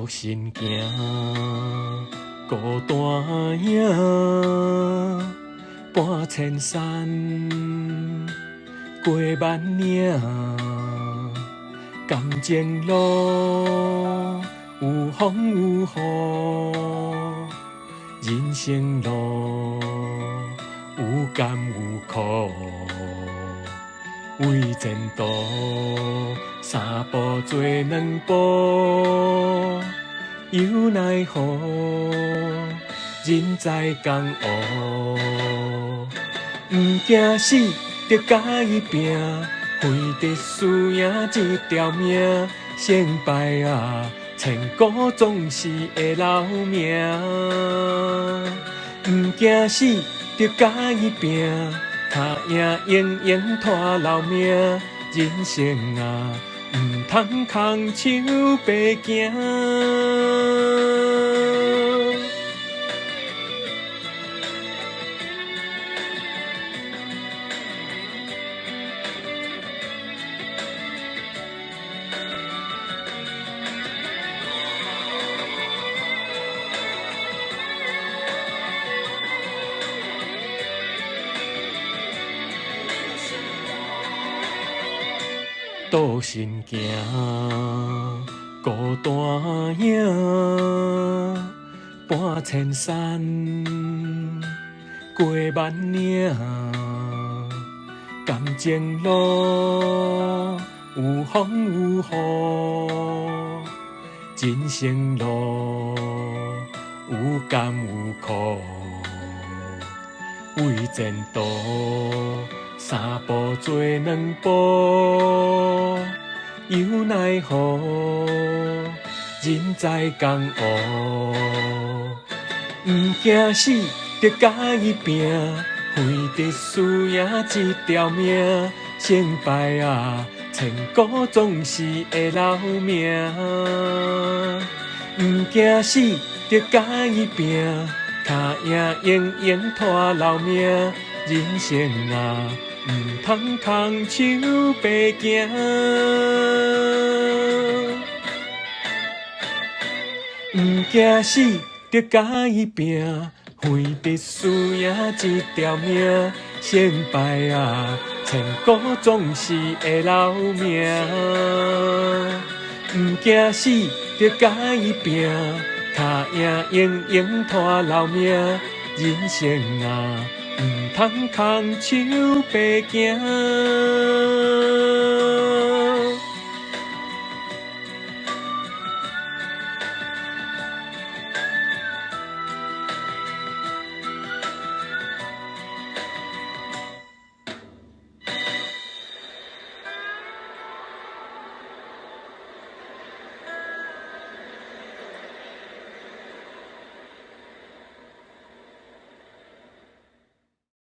独身行，孤单影，半千山，过万岭，感情路有风有雨，人生路有甘有苦。为前途，三步做两步，又奈何人在江湖？毋惊死，着甲伊拼，为得输赢一条命。成败啊，千古总是会留名。毋惊死，着甲伊拼。他赢永远拖留命，人生啊，毋通空手白行。独身行，孤单影，半千山，过万岭，感情路有风有雨，人生路有甘有苦，为前途。三步做两步，又奈何人在江湖？毋惊死，着甲伊拼，为得输赢一条命。成败啊，千古总是会留名。毋惊死，着甲伊拼，他赢永远拖留命。人生啊，毋通空手白行，毋惊死，着甲伊拼，为得输赢一条命。成败啊，千古总是会留名。毋惊死，着甲伊拼，他赢永远拖留命。人生啊，毋通空手白行。